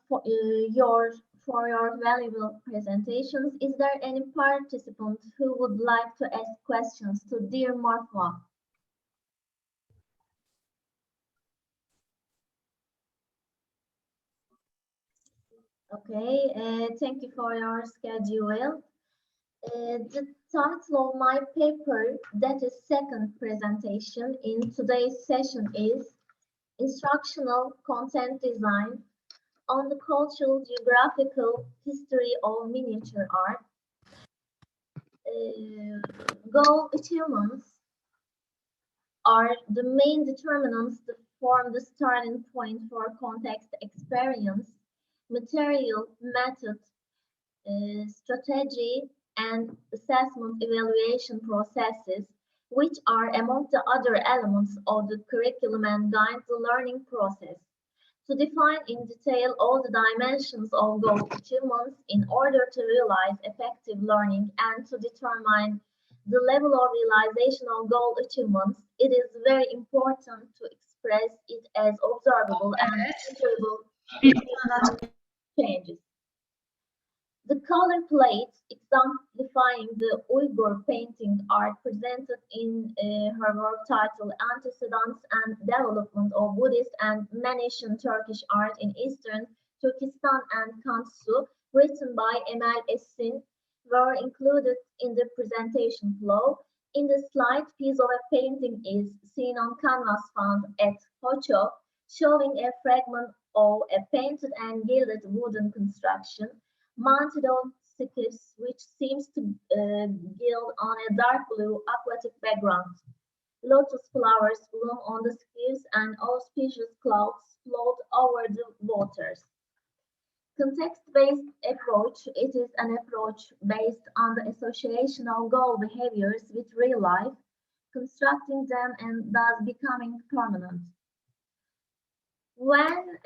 for your valuable presentations. Is there any participant who would like to ask questions to dear Marfa? Okay, thank you for your schedule. The title of my paper, that is second presentation in today's session, is Instructional Content Design on the Cultural Geographical History of Miniature Art. Goal achievements are the main determinants that form the starting point for context experience, material, method, strategy, and assessment evaluation processes, which are among the other elements of the curriculum and guide the learning process. To define in detail all the dimensions of goal achievements in order to realize effective learning and to determine the level of realization of goal achievements, it is very important to express it as observable and measurable changes. The color plates exemplifying the Uyghur painting art presented in her work titled Antecedents and Development of Buddhist and Manation Turkish Art in Eastern Turkestan and Kansu, written by Emel Esin, were included in the presentation flow. In the slide, piece of a painting is seen on canvas found at Hocho, showing a fragment of a painted and gilded wooden construction mounted on skiffs, which seems to gild on a dark blue aquatic background. Lotus flowers bloom on the skiffs and auspicious clouds float over the waters. Context-based approach, it is an approach based on the association of goal behaviors with real life, constructing them and thus becoming permanent. When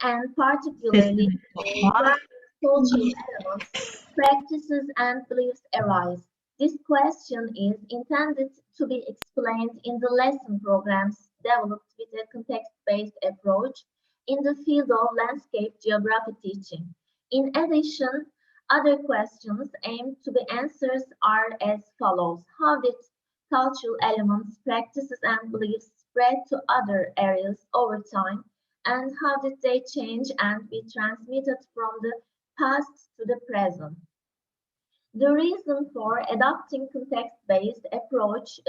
and particularly when cultural elements, practices, and beliefs arise. This question is intended to be explained in the lesson programs developed with a context-based approach in the field of landscape geography teaching. In addition, other questions aimed to be answered are as follows. How did cultural elements, practices, and beliefs spread to other areas over time? And how did they change and be transmitted from the past to the present? The reason for adopting context-based approach,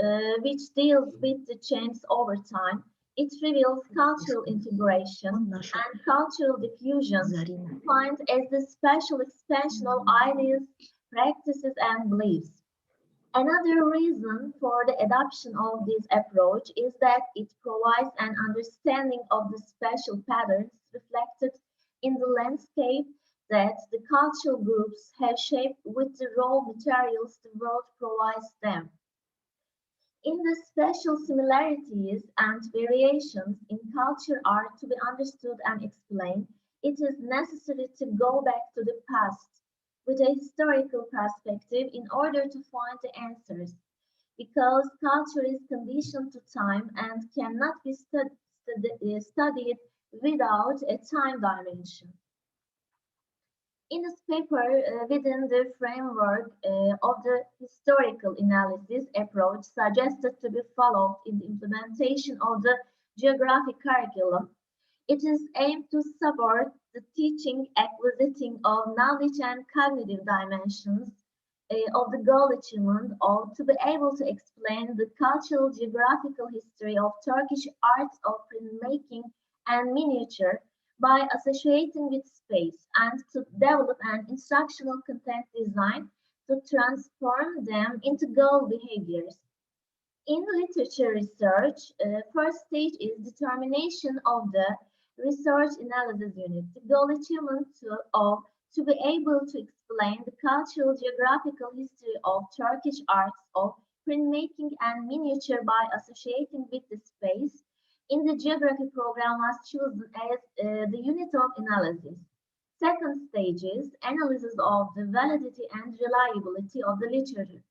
which deals with the change over time, it reveals cultural integration and cultural diffusion, defined as the special expansion of ideas, practices, and beliefs. Another reason for the adoption of this approach is that it provides an understanding of the special patterns reflected in the landscape that the cultural groups have shaped with the raw materials the world provides them. In the special similarities and variations in culture are to be understood and explained, it is necessary to go back to the past with a historical perspective in order to find the answers, because culture is conditioned to time and cannot be studied without a time dimension. In this paper, within the framework of the historical analysis approach suggested to be followed in the implementation of the geographic curriculum, it is aimed to support the teaching, acquisiting of knowledge and cognitive dimensions of the goal achievement, or to be able to explain the cultural geographical history of Turkish arts of printmaking and miniature by associating with space, and to develop an instructional content design to transform them into goal behaviors. In literature research, first stage is determination of the research analysis unit. The goal achievement to be able to explain the cultural geographical history of Turkish arts of printmaking and miniature by associating with the space in the geography program was chosen as the unit of analysis. Second stage is analysis of the validity and reliability of the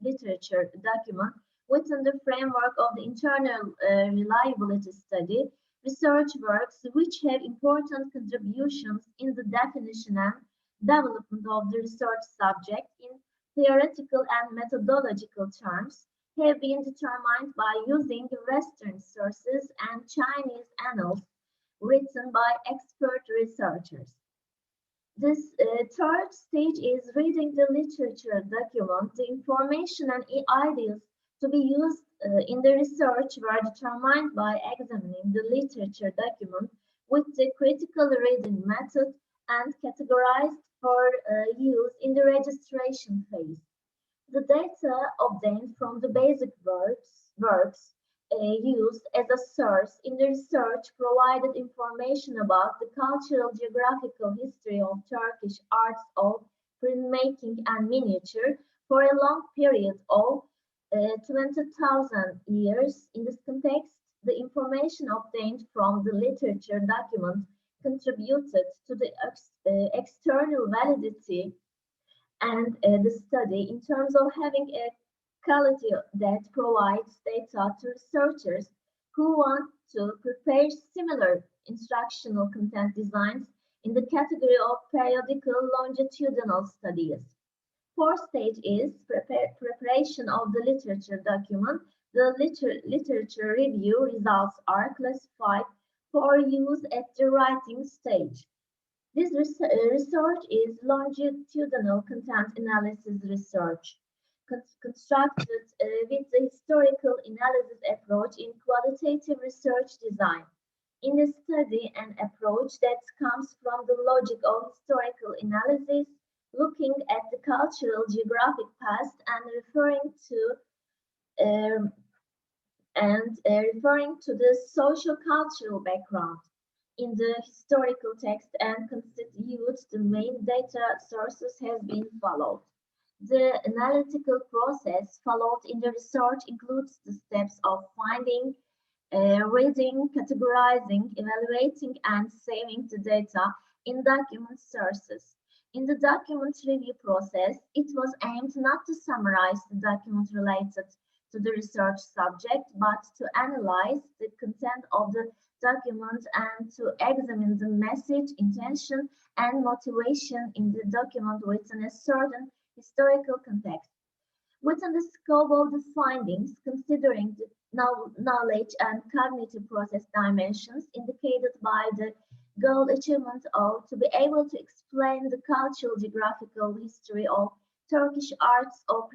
literature document within the framework of the internal reliability study, research works which have important contributions in the definition and development of the research subject in theoretical and methodological terms have been determined by using Western sources and Chinese annals written by expert researchers. This third stage is reading the literature document. The information and ideas to be used in the research were determined by examining the literature document with the critical reading method and categorized for use in the registration phase. The data obtained from the basic works used as a source in the research provided information about the cultural geographical history of Turkish arts of printmaking and miniature for a long period of 20,000 years. In this context, the information obtained from the literature document contributed to the external validity and the study in terms of having a quality that provides data to researchers who want to prepare similar instructional content designs in the category of periodical longitudinal studies. Fourth stage is preparation of the literature document. The literature review results are classified for use at the writing stage. This research is longitudinal content analysis research, constructed with the historical analysis approach in qualitative research design. In the study, an approach that comes from the logic of historical analysis, looking at the cultural geographic past and um, referring to the social cultural background in the historical text and constitutes the main data sources has been followed. The analytical process followed in the research includes the steps of finding, reading, categorizing, evaluating, and saving the data in document sources. In the document review process, it was aimed not to summarize the document related to the research subject, but to analyze the content of the document and to examine the message, intention, and motivation in the document within a certain historical context. Within the scope of the findings, considering the knowledge and cognitive process dimensions indicated by the goal achievement of to be able to explain the cultural geographical history of Turkish arts of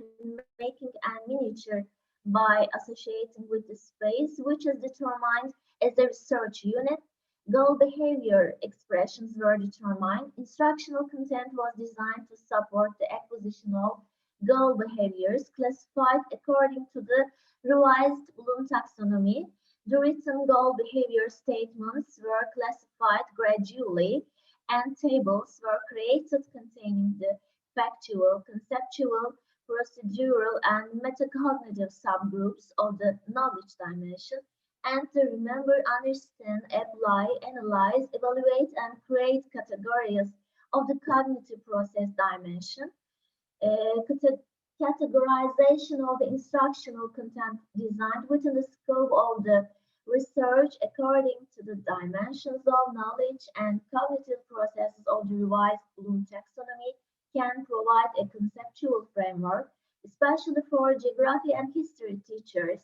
making and miniature by associating with the space which is determined as a research unit. Goal behavior expressions were determined. Instructional content was designed to support the acquisition of goal behaviors classified according to the revised Bloom taxonomy. The written goal behavior statements were classified gradually, and tables were created containing the factual, conceptual, procedural, and metacognitive subgroups of the knowledge dimension, and to remember, understand, apply, analyze, evaluate, and create categories of the cognitive process dimension. Categorization of the instructional content designed within the scope of the research according to the dimensions of knowledge and cognitive processes of the revised Bloom taxonomy can provide a conceptual framework, especially for geography and history teachers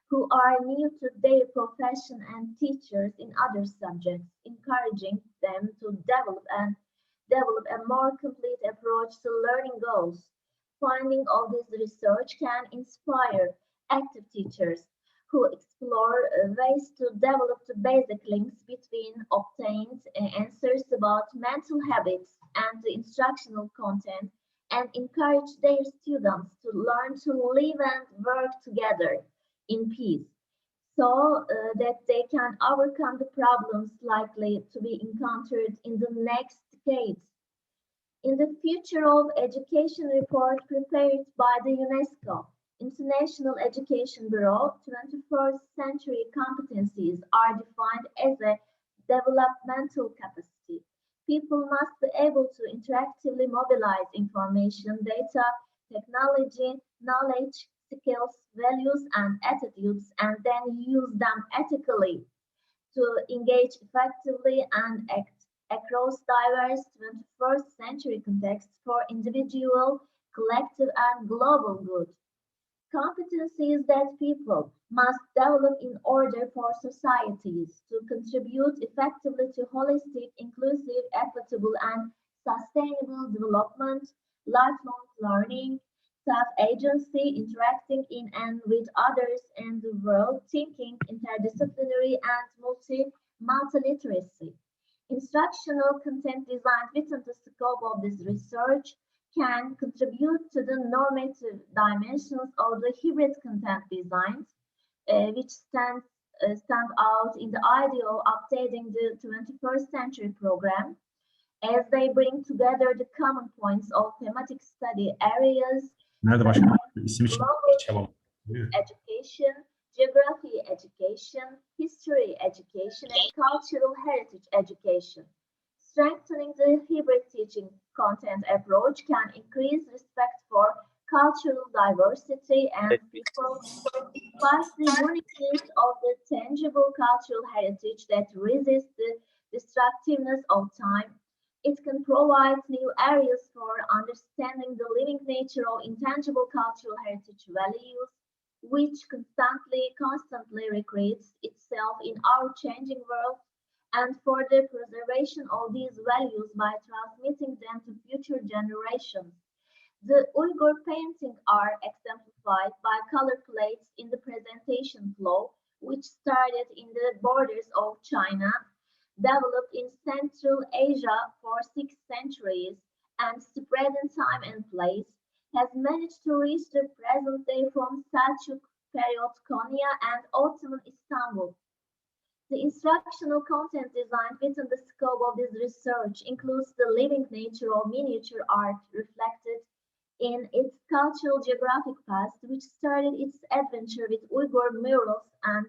who are new to their profession and teachers in other subjects, encouraging them to develop a more complete approach to learning goals. Finding of this research can inspire active teachers who explore ways to develop the basic links between obtained answers about mental habits and the instructional content and encourage their students to learn to live and work together in peace so that they can overcome the problems likely to be encountered in the next decades. In the Future of Education report prepared by the UNESCO International Education Bureau, 21st century competencies are defined as a developmental capacity. People must be able to interactively mobilize information, data, technology, knowledge, skills, values, and attitudes, and then use them ethically to engage effectively and act across diverse 21st century contexts for individual, collective, and global good. Competencies that people must develop in order for societies to contribute effectively to holistic, inclusive, equitable, and sustainable development, lifelong learning, self-agency, interacting in and with others and the world, thinking, interdisciplinary, and multiliteracy. Instructional content designed within the scope of this research can contribute to the normative dimensions of the hybrid content designs, which stand out in the idea of updating the 21st century program as they bring together the common points of thematic study areas Nerede such başkanım? as İsim için global çabam. education, geography education, history education, and cultural heritage education. Strengthening the hybrid teaching content approach can increase respect for cultural diversity and people, despite the uniqueness of the tangible cultural heritage that resists the destructiveness of time. It can provide new areas for understanding the living nature of intangible cultural heritage values, which constantly recreates itself in our changing world, and for the preservation of these values by transmitting them to future generations. The Uyghur painting are exemplified by color plates in the presentation flow, which started in the borders of China, developed in Central Asia for 6 centuries, and spread in time and place, has managed to reach the present day from Selçuk period Konya and Ottoman Istanbul. The instructional content designed within the scope of this research includes the living nature of miniature art reflected in its cultural geographic past, which started its adventure with Uyghur murals and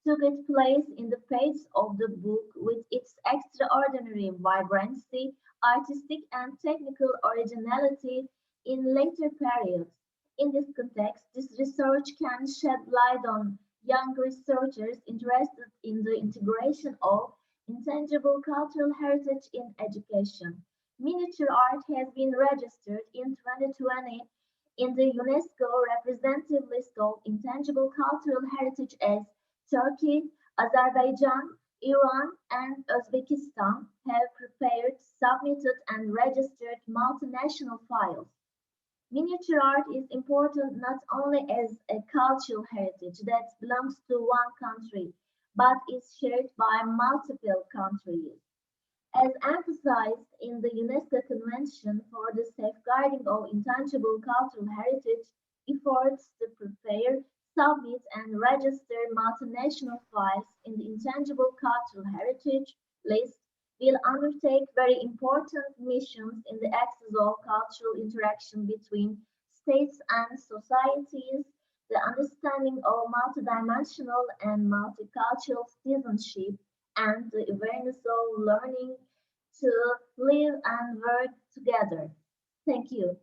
took its place in the pages of the book with its extraordinary vibrancy, artistic and technical originality in later periods. In this context, this research can shed light on young researchers interested in the integration of intangible cultural heritage in education. Miniature art has been registered in 2020 in the UNESCO representative list of intangible cultural heritage as Turkey, Azerbaijan, Iran, and Uzbekistan have prepared, submitted, and registered multinational files. Miniature art is important not only as a cultural heritage that belongs to one country, but is shared by multiple countries. As emphasized in the UNESCO Convention for the Safeguarding of Intangible Cultural Heritage, efforts to prepare, submit, and register multinational files in the Intangible Cultural Heritage list will undertake very important missions in the access of cultural interaction between states and societies, the understanding of multidimensional and multicultural citizenship, and the awareness of learning to live and work together. Thank you.